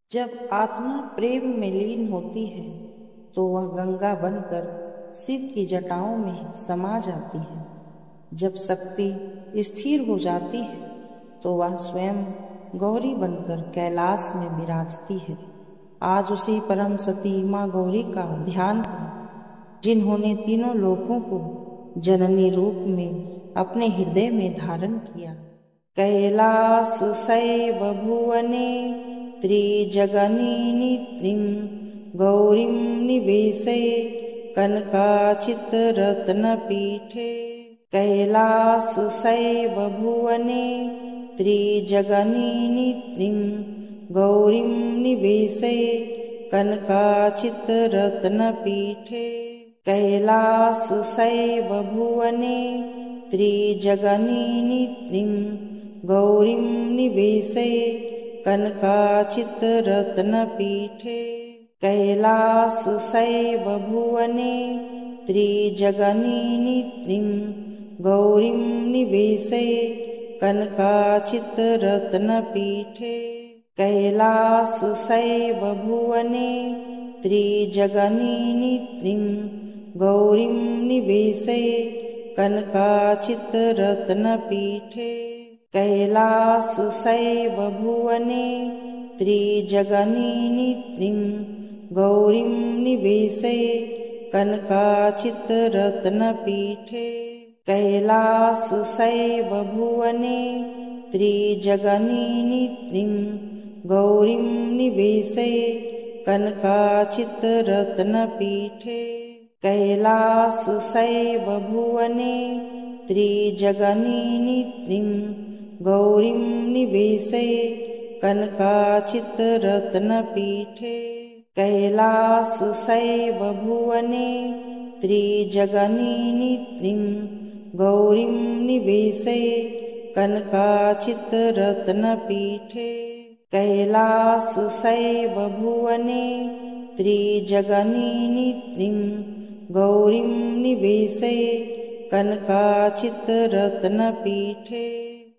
जब आत्मा प्रेम में लीन होती है तो वह गंगा बनकर शिव की जटाओं में समा जाती है। जब शक्ति स्थिर हो जाती है तो वह स्वयं गौरी बनकर कैलाश में विराजती है। आज उसी परम सती माँ गौरी का ध्यान करें, जिन्होंने तीनों लोकों को जननी रूप में अपने हृदय में धारण किया। कैलास शैव भुवने त्रिजगनीत्रीं गौरीं निवेशे कनकाचितरत्नपीठे। कैलास शैव भुवने त्रिजगनीत्रीं गौरीं निवेशे कनकाचितरत्नपीठे। कैलास शैव भुवने त्रिजगनीत्रीं गौरीं निवेशे कनकाचितरत्नपीठे। कैलास शैव भुवने त्रिजगनीत्रीं गौरीं निवेशे कनकाचितरत्नपीठे। कैलास शैव भुवने त्रिजगनीत्रीं गौरीं निवेशे कनकाचितरत्नपीठे। कैलास शैव भुवने त्रिजगनीत्रीं गौरीं निवेशे कनकाचितरत्नपीठे। कैलास शैव भुवने त्रिजगनीत्रीं गौरीं निवेशे कनकाचितरत्नपीठे। कैलास शैव भुवने त्रिजगनीत्रीं गौरीं निवेशे कनकाचितरत्नपीठे। कैलास शैव भुवने त्रिजगनीत्रीं गौरीं निवेशे कनकाचितरत्नपीठे। कैलास शैव भुवने त्रिजगनीत्रीं गौरीं निवेशे कनकाचितरत्नपीठे।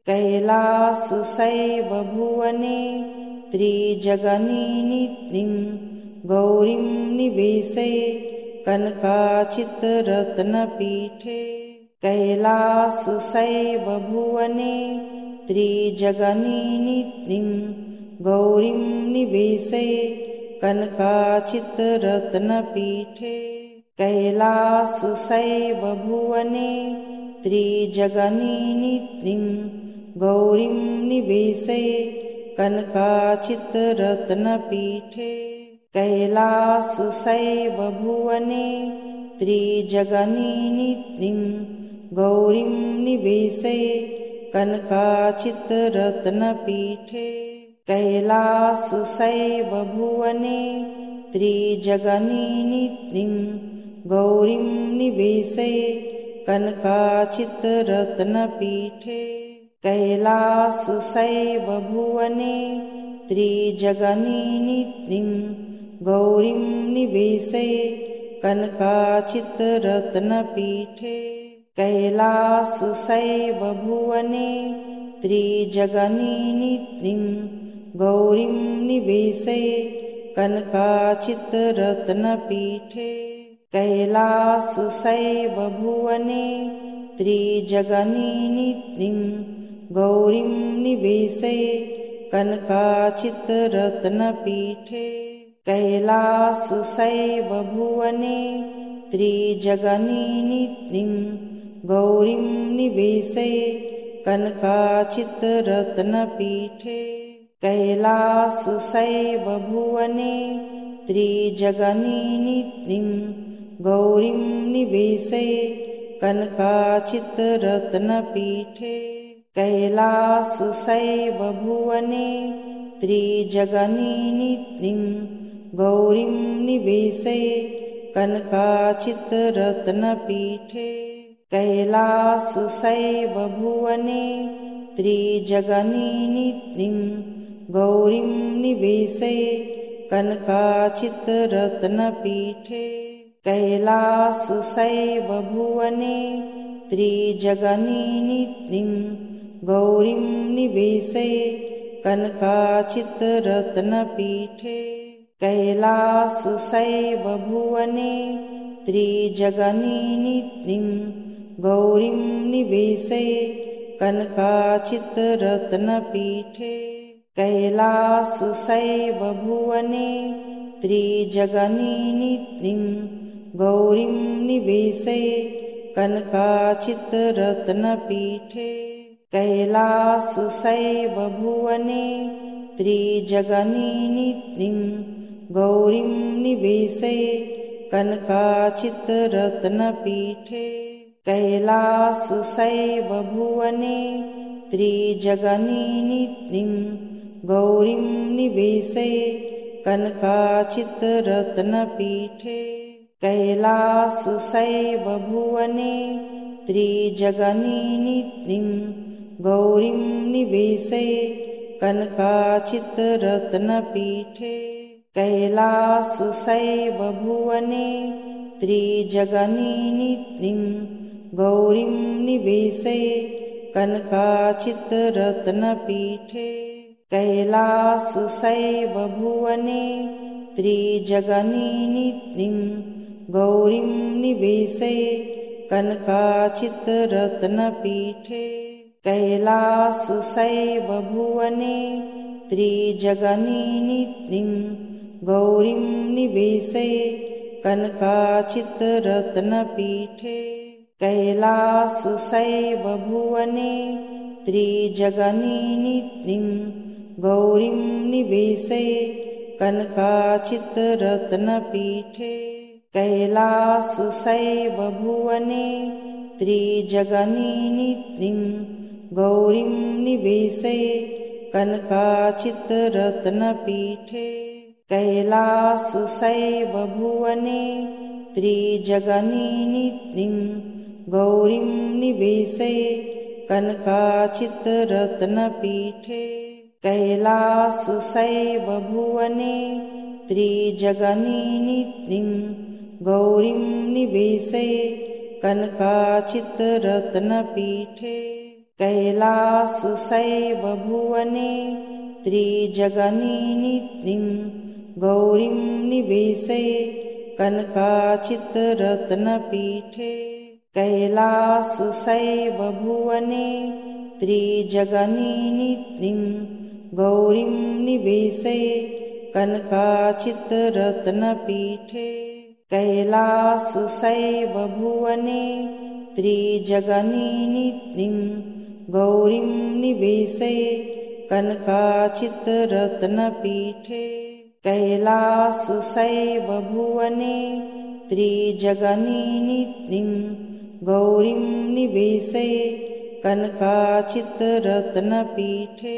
कैलास शैव भुवने त्रिजगनीत्रीं गौरीं निवेशे कनकाचितरत्नपीठे। कैलास शैव भुवने त्रिजगनीत्रीं गौरीं निवेशे कनकाचितरत्नपीठे। कैलास शैव भुवने त्रिजगनीत्रीं गौरीं निवेशे कनकाचितरत्नपीठे। कैलास शैव भुवने त्रिजगनीत्रीं गौरीं निवेशे कनकाचितरत्नपीठे। कैलास शैव भुवने त्रिजगनीत्रीं गौरीं निवेशे कनकाचितरत्नपीठे। कैलास शैव भुवने त्रिजगनीत्रीं गौरीं निवेशे कनकाचितरत्नपीठे। कैलास शैव भुवने त्रिजगनीत्रीं गौरीं निवेशे कनकाचितरत्नपीठे। कैलास शैव भुवने त्रिजगनीत्रीं गौरीं निवेशे कनकाचितरत्नपीठे। कैलास शैव भुवने त्रिजगनीत्रीं गौरीं निवेशे कनकाचितरत्नपीठे। कैलास शैव भुवने त्रिजगनीत्रीं गौरीं निवेशे कनकाचितरत्नपीठे। कैलास शैव भुवने त्रिजगनीत्रीं गौरीं निवेशे कनकाचितरत्नपीठे। कैलास शैव भुवने त्रिजगनीत्रीं गौरीं निवेशे कनकाचितरत्नपीठे। कैलास शैव भुवने त्रिजगनीत्रीं गौरीं निवेशे कनकाचितरत्नपीठे कैलासशैवभुवने त्रिजगन्नित्रीं गौरीं निवेशे कनकाचितरत्नपीठे कैलासशैवभुवने त्रिजगन्नित्रीं गौरीं निवेशे कनकाचितरत्नपीठे कैलासशैवभुवने त्रिजगन्नित्रीं गौरीं निवेशे कनकाचितरत्नपीठे कैलासशैवभुवने त्रिजगन्नित्रीं गौरीं निवेशे कनकाचितरत्नपीठे कैलासशैवभुवने त्रिजगन्नित्रीं गौरीं निवेशे कनकाचितरत्नपीठे कैलासशैवभुवने त्रिजगन्नित्रीं गौरीं निवेशे कनकाचितरत्नपीठे कैलासशैवभुवने त्रिजगन्नित्रीं गौरीं निवेशे कनकाचितरत्नपीठे कैलासशैवभुवने त्रिजगन्नित्रीं गौरीं निवेशे कनकाचितरत्नपीठे कैलासशैवभुवने त्रिजगन्नित्रीं गौरीं निवेशे कनकाचितरत्नपीठे कैलासशैवभुवने त्रिजगन्नित्रीं गौरीं निवेशे कनकाचितरत्नपीठे कैलासशैवभुवने त्रिजगन्नित्रीं गौरीं निवेशे कनकाचितरत्नपीठे कैलासशैवभुवने त्रिजगन्नित्रीं गौरीं निवेशे कनकाचितरत्नपीठे कैलासशैवभुवने त्रिजगन्नित्रीं गौरीं निवेशे कनकाचितरत्नपीठे कैलासशैवभुवने त्रिजगन्नित्रीं गौरीं निवेशे कनकाचितरत्नपीठे कैलासशैवभुवने त्रिजगन्नित्रीं गौरीं निवेशे कनकाचितरत्नपीठे कैलासशैवभुवने त्रिजगन्नित्रीं गौरीं निवेशे कनकाचितरत्नपीठे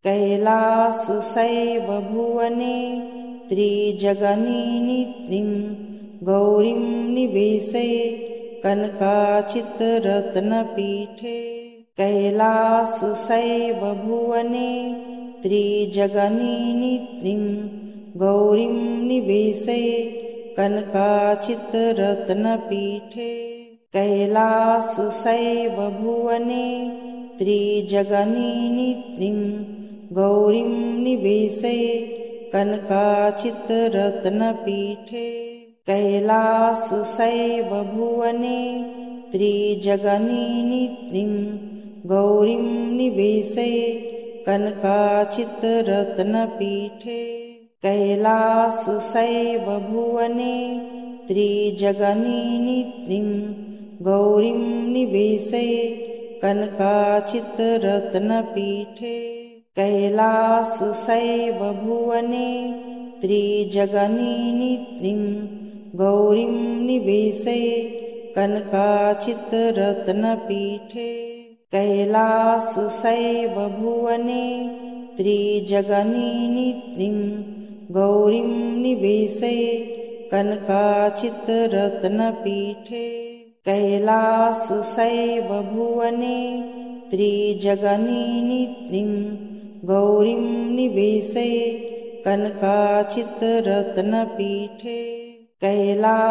कैलासशैवभुवने त्रिजगन्नित्रीं गौरीं निवेशे कनकाचितरत्नपीठे कैलासशैवभुवने त्रिजगन्नित्रीं गौरीं निवेशे कनकाचितरत्नपीठे कैलासशैवभुवने त्रिजगन्नित्रीं गौरीं निवेशे कनकाचितरत्नपीठे कैलासशैवभुवने त्रिजगन्नित्रीं गौरीं निवेशे कनकाचितरत्नपीठे कैलासशैवभुवने त्रिजगन्नित्रीं गौरीं निवेशे कनकाचितरत्नपीठे कैलासशैवभुवने त्रिजगन्नित्रीं गौरीं निवेशे कनकाचितरत्नपीठे कैलासशैवभुवने त्रिजगन्नित्रीं गौरीं निवेशे कनकाचितरत्नपीठे कैलासशैवभुवने त्रिजगन्नित्रीं गौरीं निवेशे कनकाचितरत्नपीठे कैलासशैवभुवने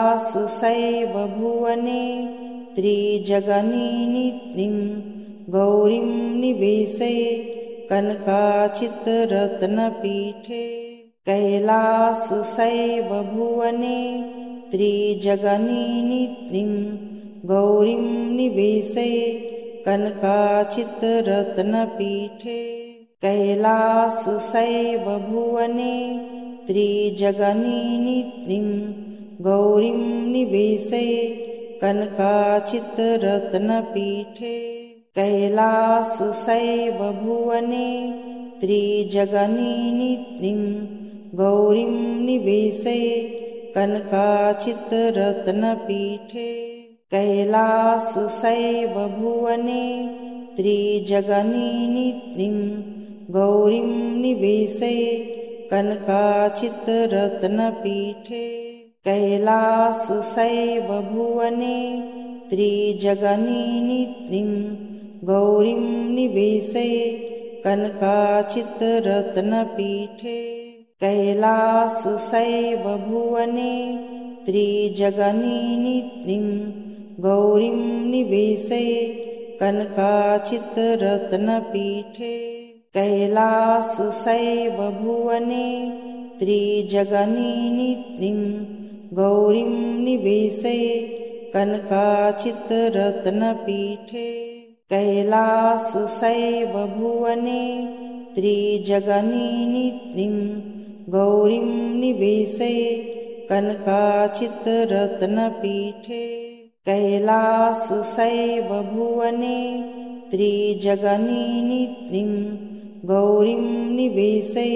त्रिजगन्नित्रीं गौरीं निवेशे कनकाचितरत्नपीठे कैलासशैवभुवने त्रिजगनीनित्रिं गौरीं निवेशे कनकाचितरत्नपीठे कैलासशैवभुवने त्रिजगनीनित्रिं गौरीं निवेशे कनकाचितरत्नपीठे कैलासशैवभुवने त्रिजगनीनित्रिं गौरीं निवेशे कनकाचितरत्नपीठे कैलासशैवभुवने त्रिजगनीनित्रिं गौरीं निवेशे कनकाचितरत्नपीठे कैलासशैवभुवने त्रिजगनीनित्रिं गौरीं निवेशे कनकाचितरत्नपीठे कैलासशैवभुवने त्रिजगनीनित्रिं गौरीं निवेशे कनकाचितरत्नपीठे कैलासशैवभुवने त्रिजगनीनित्रिं गौरीं निवेशे कनकाचितरत्नपीठे कैलासशैवभुवने त्रिजगनीनित्रिं गौरीं निवेशे कनकाचितरत्नपीठे कैलासशैवभुवने त्रिजगनीनित्रिं गौरीं निवेशे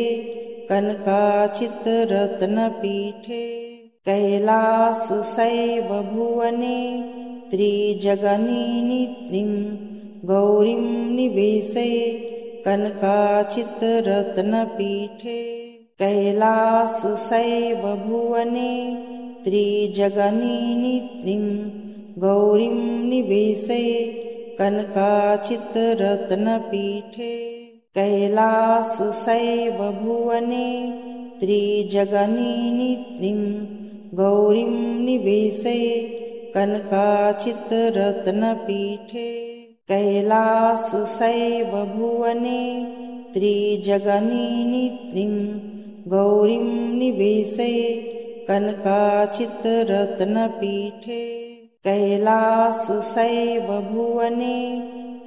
कनकाचितरत्नपीठे कैलासशैवभुवने त्रिजगनीनित्रिं गौरीं निवेशे कनकाचितरत्नपीठे कैलासशैवभुवने त्रिजगनीनित्रिं गौरीं निवेशे कनकाचितरत्नपीठे कैलासशैवभुवने त्रिजगनीनित्रिं गौरीं निवेशे कनकाचितरत्नपीठे कैलासशैवभुवने त्रिजगनीनित्रिं गौरीं निवेशे कनकाचितरत्नपीठे कैलासशैवभुवने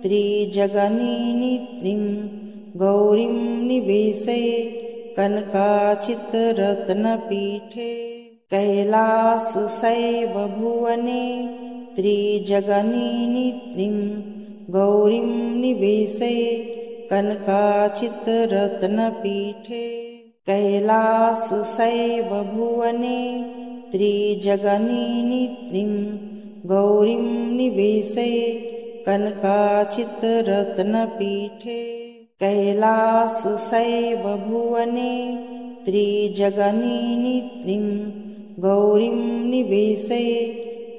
त्रिजगनीनित्रिं गौरीं निवेशे कनकाचितरत्नपीठे कैलासशैवभुवने त्रिजगनीनित्रिं गौरीं निवेशे कनकाचितरत्नपीठे कैलासशैवभुवने त्रिजगनीनित्रिं गौरीं निवेशे कनकाचितरत्नपीठे कैलासशैवभुवने त्रिजगनीनित्रिं गौरीं निवेशे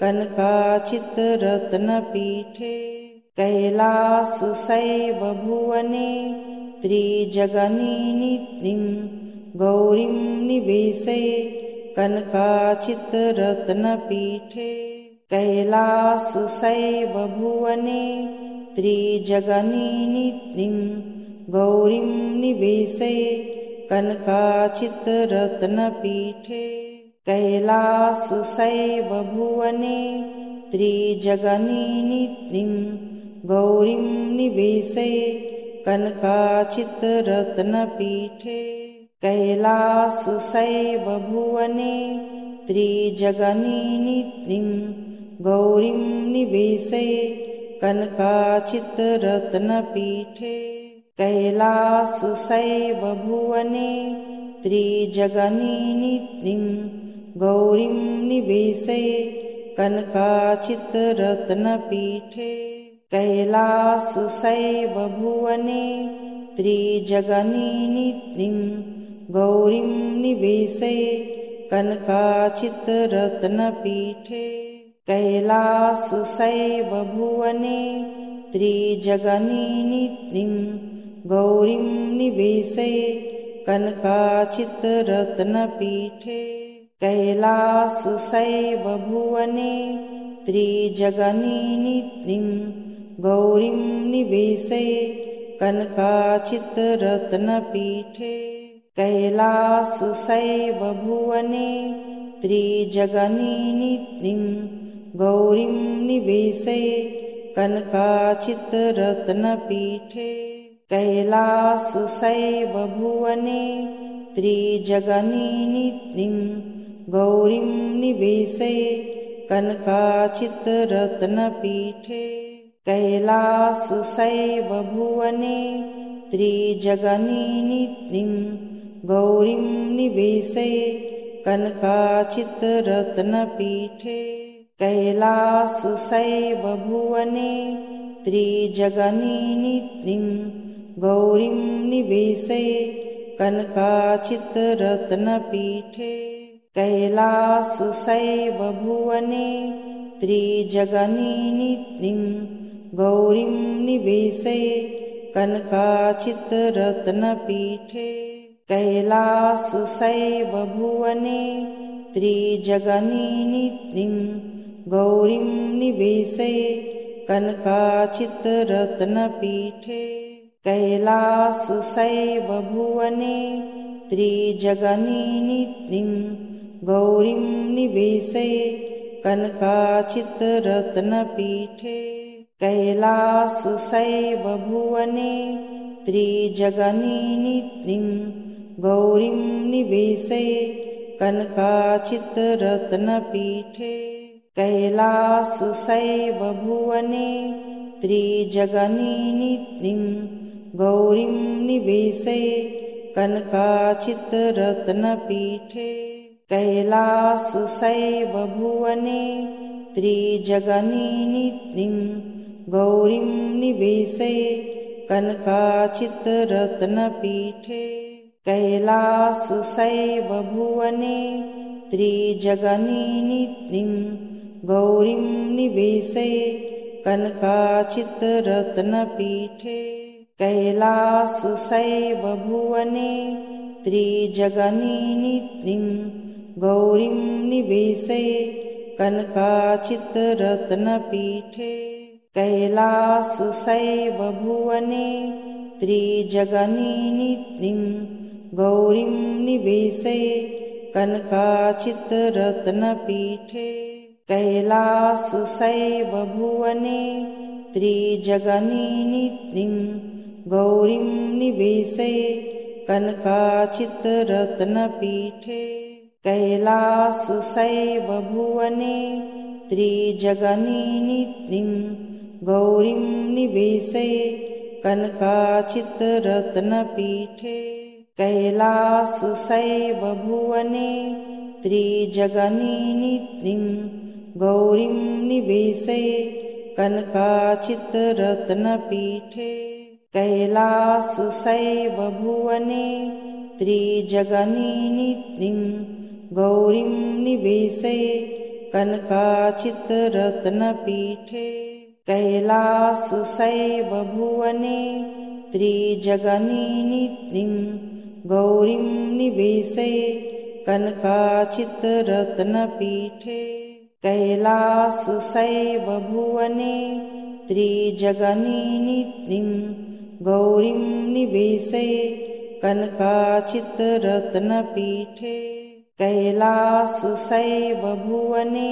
कनकाचितरत्नपीठे कैलासशैवभुवने त्रिजगनीनित्रिं गौरीं निवेशे कनकाचितरत्नपीठे कैलासशैवभुवने त्रिजगनीनित्रिं गौरीं निवेशे कनकाचितरत्नपीठे कैलासशैवभुवने त्रिजगनीनित्रिं गौरीं निवेशे कनकाचितरत्नपीठे कैलासशैवभुवने त्रिजगनीनित्रिं गौरीं निवेशे कनकाचितरत्नपीठे कैलासशैवभुवने त्रिजगनीनित्रिं गौरीं निवेशे कनकाचितरत्नपीठे कैलासशैवभुवने त्रिजगनीनित्रिं गौरीं निवेशे कनकाचितरत्नपीठे कैलासशैवभुवने त्रिजगनीनित्रिं गौरीं निवेशे कनकाचितरत्नपीठे कैलासशैवभुवने त्रिजगनीनित्रिं गौरीं निवेशे कनकाचितरत्नपीठे कैलासशैव भुवने त्रिजगन्निधिं गौरीं निवेशे कनकाचितरत्नपीठे कैलासशैव भुवने त्रिजगन्निधिं गौरीं निवेशे कनकाचितरत्नपीठे कैलासशैव भुवने त्रिजगन्निधिं गौरीं निवेशे कनकाचितरत्नपीठे कैलासशैव भुवने त्रिजगन्निधिं गौरीं निवेशे कनकाचितरत्नपीठे कैलासशैव भुवने त्रिजगन्निधिं गौरीं निवेशे कनकाचितरत्नपीठे कैलासशैव भुवने त्रिजगन्निधिं गौरीं निवेशे कनकाचितरत्नपीठे कैलासशैव भुवने त्रिजगन्निधिं गौरीं निवेशे कनकाचितरत्नपीठे कैलासशैव भुवने त्रिजगन्निधिं गौरीं निवेशे कनकाचितरत्नपीठे कैलासशैव भुवने त्रिजगन्निधिं गौरीं निवेशे कनकाचितरत्नपीठे कैलासशैव भुवने त्रिजगन्निधिं गौरीं निवेशे कनकाचितरत्नपीठे कैलासशैव भुवने त्रिजगन्निधिं गौरीं निवेशे कनकाचितरत्नपीठे कैलासशैव भुवने त्रिजगन्निधिं गौरीं निवेशे कनकाचितरत्नपीठे कैलासशैव भुवने त्रिजगन्निधिं गौरीं निवेशे कनकाचितरत्नपीठे कैलासशैव भुवने त्रिजगन्निधिं गौरीं निवेशे कनकाचितरत्नपीठे कैलासशैव भुवने त्रिजगन्निधिं गौरीं निवेशे कनकाचितरत्नपीठे कैलासशैव भुवने त्रिजगन्निधिं गौरीं निवेशे कनकाचितरत्नपीठे कैलासशैव भुवने त्रिजगन्निधिं गौरीं निवेशे कनकाचितरत्नपीठे कैलासशैव भुवने त्रिजगन्निधिं गौरीं निवेशे कनकाचितरत्नपीठे कैलासशैव भुवने त्रिजगन्निधिं गौरीं निवेशे कनकाचितरत्नपीठे कैलासशैव भुवने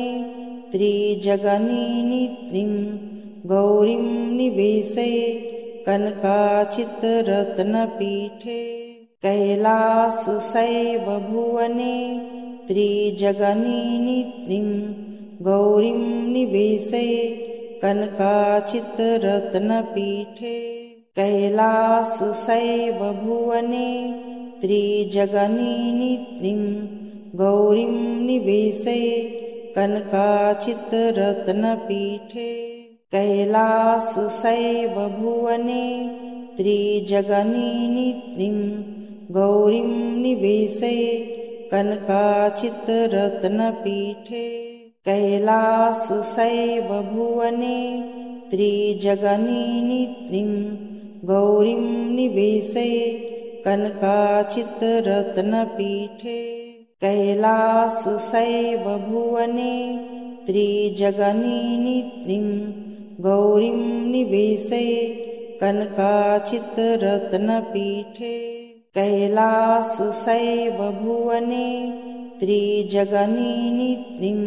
त्रिजगन्निधिं गौरीं निवेशे कनकाचितरत्नपीठे कैलासशैव भुवने त्रिजगन्निधिं गौरीं निवेशे कनकाचितरत्नपीठे कैलासशैव भुवने त्रिजगन्निधिं गौरीं निवेशे कनकाचितरत्नपीठे कैलासशैव भुवने त्रिजगन्निधिं गौरीं निवेशे कनकाचितरत्नपीठे कैलासशैव भुवने त्रिजगन्निधिं गौरीं निवेशे कनकाचितरत्नपीठे कैलासशैव भुवने त्रिजगन्निधिं गौरीं निवेशे कनकाचितरत्नपीठे कैलासशैव भुवने त्रिजगनीनित्रिं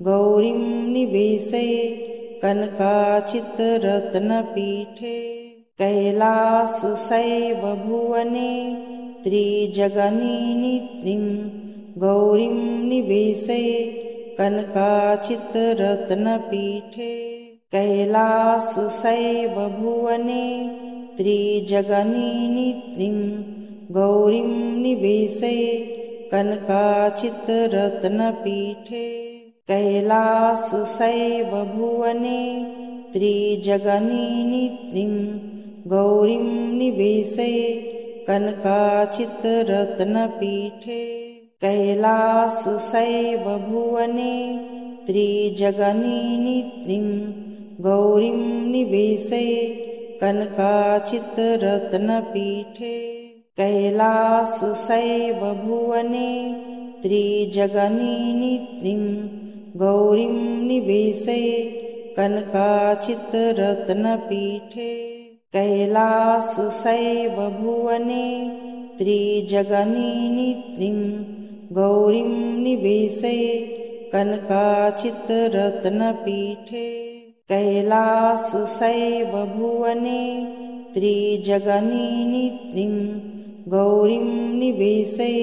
गौरीं निवेशे कनकाचितरत्नपीठे कैलासशैव भुवने त्रिजगनीनित्रिं गौरीं निवेशे कनकाचितरत्नपीठे कैलासशैव भुवने त्रिजगनीनित्रिं गौरीं निवेशे कनकाचितरत्नपीठे कैलासशैव भुवने त्रिजगनीनित्रिं गौरीं निवेशे कनकाचितरत्नपीठे कैलासशैव भुवने त्रिजगनीनित्रिं गौरीं निवेशे कनकाचितरत्नपीठे कैलासशैव भुवने त्रिजगनीनित्रिं गौरीं निवेशे कनकाचितरत्नपीठे कैलासशैव भुवने त्रिजगनीनित्रिं गौरीं निवेशे कनकाचितरत्नपीठे कैलासशैव भुवने त्रिजगनीनित्रिं गौरीं निवेशे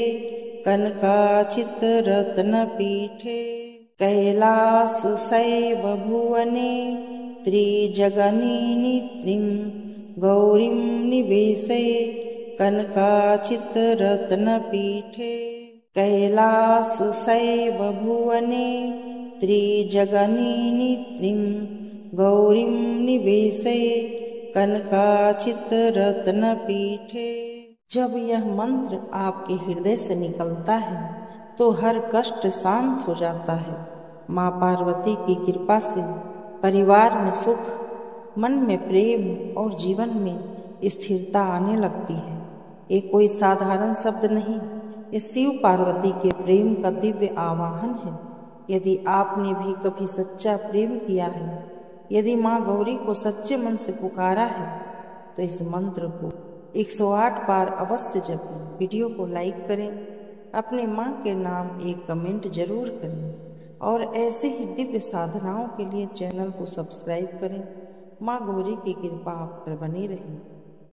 कनकाचितरत्नपीठे कैलासशैव भुवने त्रिजगनीनित्रिं गौरीं निवेशे कनकाचितरत्नपीठे कैलासशैव भुवने त्रिजगनीनित्रिं गौरीं निवेशे कनकाचितरत्नपीठे। जब यह मंत्र आपके हृदय से निकलता है तो हर कष्ट शांत हो जाता है। माँ पार्वती की कृपा से परिवार में सुख, मन में प्रेम और जीवन में स्थिरता आने लगती है। ये कोई साधारण शब्द नहीं, ये शिव पार्वती के प्रेम का दिव्य आवाहन है। यदि आपने भी कभी सच्चा प्रेम किया है, यदि माँ गौरी को सच्चे मन से पुकारा है, तो इस मंत्र को 108 बार अवश्य जपें। वीडियो को लाइक करें, अपने माँ के नाम एक कमेंट जरूर करें और ऐसे ही दिव्य साधनाओं के लिए चैनल को सब्सक्राइब करें। माँ गौरी की कृपा आप पर बनी रहे।